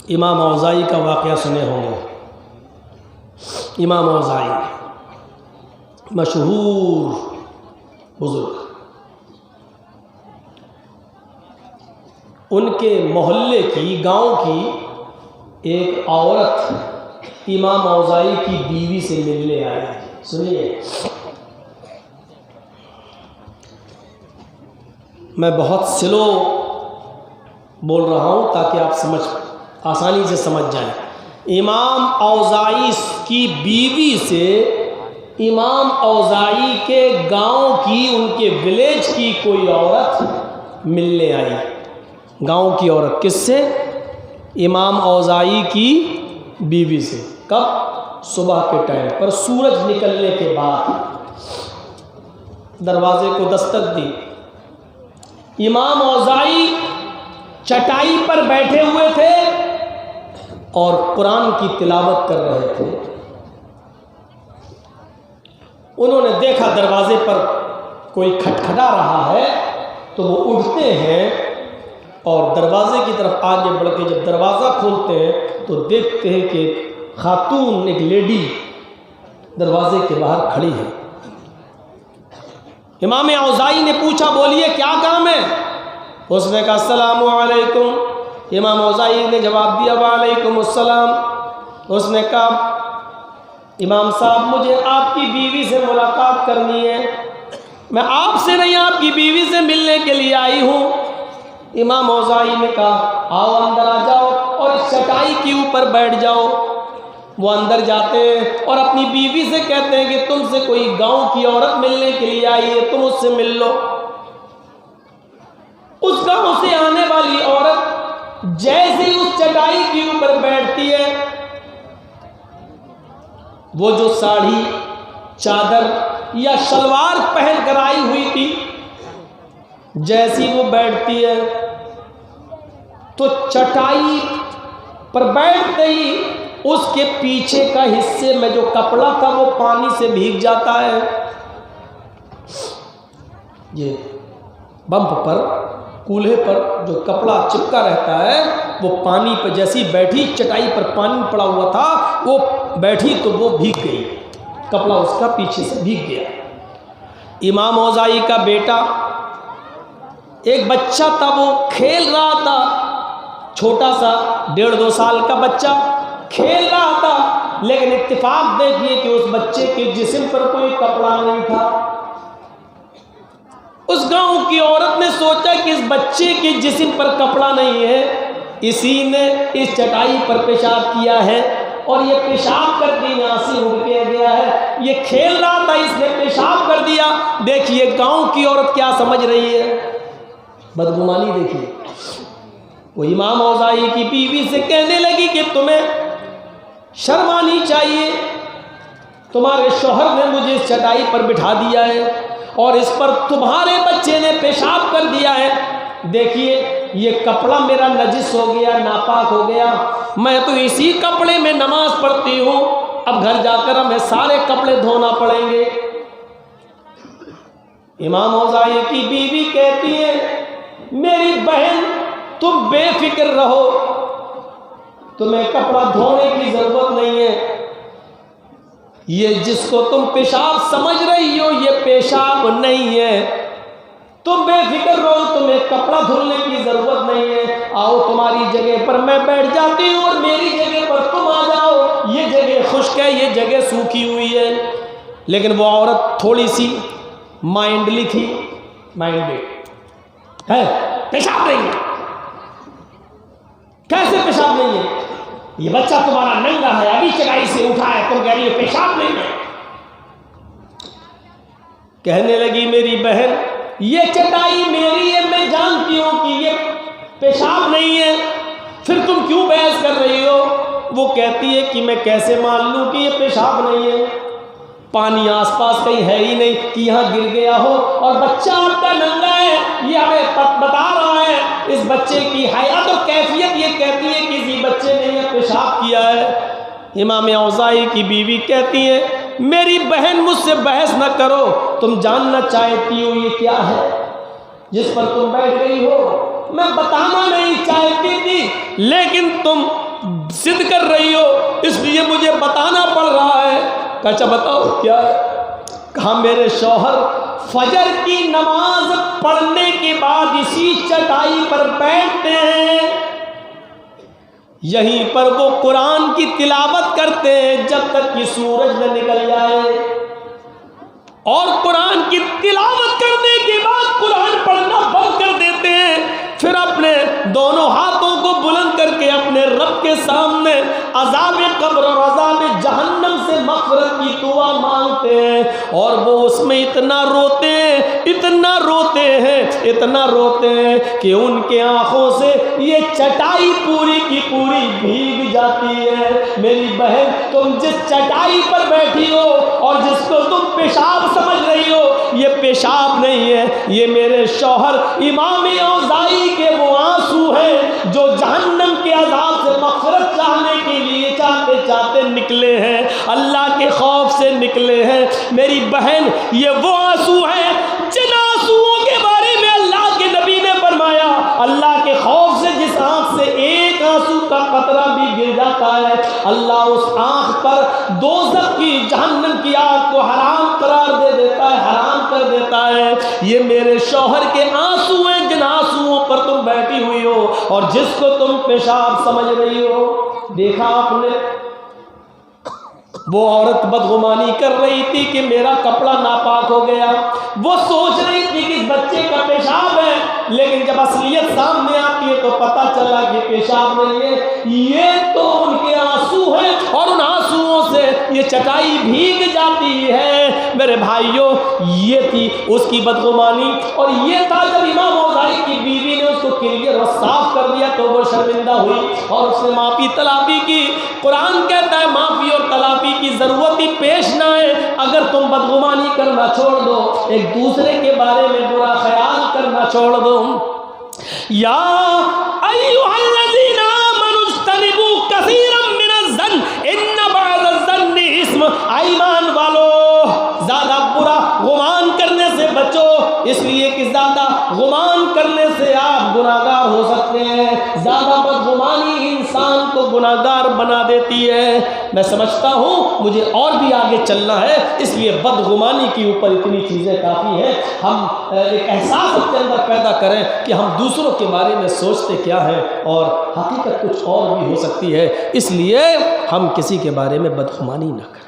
इमाम औज़ाई का वाक़या सुने होंगे। इमाम औज़ाई मशहूर बुज़ुर्ग, उनके मोहल्ले की, गांव की एक औरत इमाम औज़ाई की बीवी से मिलने आई। सुनिए, मैं बहुत स्लो बोल रहा हूँ ताकि आप आसानी से समझ जाएं। इमाम औज़ाई की बीवी से इमाम औज़ाई के गांव की, उनके विलेज की कोई औरत मिलने आई। गांव की औरत किससे? इमाम औज़ाई की बीवी से। कब? सुबह के टाइम पर, सूरज निकलने के बाद दरवाजे को दस्तक दी। इमाम औज़ाई चटाई पर बैठे हुए थे और कुरान की तिलावत कर रहे थे। उन्होंने देखा दरवाजे पर कोई खटखटा रहा है, तो वो उठते हैं और दरवाजे की तरफ आगे बढ़ के जब दरवाज़ा खोलते हैं तो देखते हैं कि खातून, एक लेडी दरवाजे के बाहर खड़ी है। इमाम औज़ाई ने पूछा, बोलिए क्या काम है? उसने कहा अस्सलामु अलैकुम। इमाम औज़ाई ने जवाब दिया वालेकुम अस्सलाम। उसने कहा इमाम साहब, मुझे आपकी बीवी से मुलाकात करनी है। मैं आपसे नहीं, आपकी बीवी से मिलने के लिए आई हूँ। इमाम औज़ाई ने कहा आओ अंदर आ जाओ और इस चटाई के ऊपर बैठ जाओ। वो अंदर जाते हैं और अपनी बीवी से कहते हैं कि तुमसे कोई गांव की औरत मिलने के लिए आई है, तुम उससे मिल लो। उस गांव से आने वाली औरत जैसे ही उस चटाई के ऊपर बैठती है, वो जो साड़ी, चादर या शलवार पहन कर आई हुई थी, जैसी वो बैठती है तो चटाई पर बैठते ही उसके पीछे का हिस्से में जो कपड़ा था वो पानी से भीग जाता है। ये बम्प पर, कूल्हे पर जो कपड़ा चिपका रहता है, वो पानी पर जैसी बैठी, चटाई पर पानी पड़ा हुआ था, वो बैठी तो वो भीग गई, कपड़ा उसका पीछे से भीग गया। इमाम औज़ाई का बेटा, एक बच्चा था, वो खेल रहा था, छोटा सा 1.5-2 साल का बच्चा खेल रहा था, लेकिन इत्तेफाक देखिए कि उस बच्चे के जिस्म पर कोई कपड़ा नहीं था। उस गांव की औरत ने सोचा कि इस बच्चे के जिस्म पर कपड़ा नहीं है, इसी ने इस चटाई पर पेशाब किया है और ये पेशाब करके यहाँ से उड़ के गया है। ये खेल रहा था, इसने पेशाब कर दिया। देखिए गांव की औरत क्या समझ रही है, बदगुमानी देखिए। वो इमाम औज़ाई की बीवी से कहने लगी कि तुम्हें शर्म आनी चाहिए, तुम्हारे शौहर ने मुझे इस चटाई पर बिठा दिया है और इस पर तुम्हारे बच्चे ने पेशाब कर दिया है। देखिए ये कपड़ा मेरा नजिस हो गया, नापाक हो गया, मैं तो इसी कपड़े में नमाज पढ़ती हूँ, अब घर जाकर हमें सारे कपड़े धोना पड़ेंगे। इमाम औज़ाई की बीवी कहती है मेरी बहन तुम बेफिक्र रहो, तुम्हें कपड़ा धोने की जरूरत नहीं है। ये जिसको तुम पेशाब समझ रही हो ये पेशाब नहीं है, तुम बेफिक्र रहो, तुम्हें कपड़ा धुलने की जरूरत नहीं है। आओ तुम्हारी जगह पर मैं बैठ जाती हूँ और मेरी जगह पर तुम आ जाओ। ये जगह खुश्क है, ये जगह सूखी हुई है। लेकिन वो औरत थोड़ी सी माइंडली थी, माइंडेड है। पेशाब नहीं है, कैसे पेशाब नहीं है? ये बच्चा तुम्हारा नंगा है, अभी चटाई से उठा है, तुम कह रही हो पेशाब नहीं है। कहने लगी मेरी बहन ये चटाई मेरी है, मैं जानती हूं कि ये पेशाब नहीं है, फिर तुम क्यों बहस कर रही हो? वो कहती है कि मैं कैसे मान लूं कि ये पेशाब नहीं है, पानी आसपास कहीं है ही नहीं कि यहाँ गिर गया हो, और बच्चा आपका नंगा है, ये हमें बता रहा है इस बच्चे की हयात और कैफियत ये कहती है कि किसी बच्चे ने यह पेशाब किया है। इमाम औज़ाई की बीवी कहती है मेरी बहन मुझसे बहस न करो, तुम जानना चाहती हो ये क्या है जिस पर तुम बैठ गई हो? मैं बताना नहीं चाहती थी, लेकिन तुम जिद कर रही हो इसलिए मुझे बताना पड़ रहा है। अच्छा बताओ क्या है? कहा मेरे शौहर फजर की नमाज पढ़ने के बाद इसी चटाई पर बैठते हैं, यहीं पर वो कुरान की तिलावत करते हैं जब तक कि सूरज न निकल जाए, और कुरान की तिलावत करने के बाद कुरान पढ़ना बंद कर देते हैं। फिर अपने दोनों हाथों को बुलंद करके अपने रब के सामने अज़ाब कब्र और अज़ाब जहन्नम से मग़फ़िरत की दुआ मांगते हैं। और वो उसमें इतना रोते हैं, इतना रोते हैं, इतना रोते हैं कि उनके आंखों से ये चटाई पूरी की पूरी भीग जाती है। मेरी बहन, तुम जिस चटाई पर बैठी हो और जिसको तुम पेशाब समझ रही हो, ये पेशाब नहीं है, ये मेरे शौहर इमाम औज़ाई के वो आंसू हैं जो जहन्नम के अज़ाब से मग़फ़िरत चाहने के लिए चाहते चाहते निकले हैं, अल्लाह के खौफ से निकले हैं। मेरी बहन, ये वो आंसू हैं जिन आंसुओं के बारे में अल्लाह के नबी ने फरमाया, अल्लाह के खौफ से जिस आंख से एक आंसू का कतरा भी गिर जाता है, अल्लाह उस आंख पर दोज़ख की, जहन्नम की आग को हराम करार दे देता है, हराम कर देता है। ये मेरे शौहर के आंसू हैं जिन आंसुओं पर तुम बैठी हुई हो और जिसको तुम पेशाब समझ रही हो। देखा आपने, वो औरत बदगुमानी कर रही थी कि मेरा कपड़ा नापाक हो गया, वो सोच रही थी कि इस बच्चे का पेशाब है, लेकिन जब असलियत सामने आती है तो पता चला कि पेशाब नहीं है, ये तो उनके आंसू हैं और उन आंसुओं से ये चटाई भीग जाती है। मेरे भाइयों, ये थी उसकी बदगुमानी, और ये था जब इमाम औज़ाई की बीवी ने उसको क्लियर और साफ कर दिया तो वो शर्मिंदा हुई और उसने माफ़ी तलाफी की। कुरान कहता है माफ़ी और तलाफी की ज़रूरत ही पेश ना है अगर तुम बदगुमानी करना छोड़ दो, एक दूसरे के बारे में बुरा ख्याल करना छोड़ दो। या अय्युहल्लज़ीना आमनू इज्तनिबू कसीरम मिनज़्ज़न्न इन्न बअज़-ज़न्नि इस्म। ईमान वालो, ज़्यादा बुरा गुमान करने से बचो, इसलिए कि ज़्यादा गुमान करने से आप गुनाहगार हो सकते हैं। ज़्यादा बदगुमानी इंसान को गुनाहगार बना देती है। मैं समझता हूँ मुझे और भी आगे चलना है, इसलिए बदगुमानी के ऊपर इतनी चीज़ें काफ़ी हैं। हम एक एहसास अपने अंदर पैदा करें कि हम दूसरों के बारे में सोचते क्या हैं और हकीकत कुछ और भी हो सकती है, इसलिए हम किसी के बारे में बदगुमानी ना करें।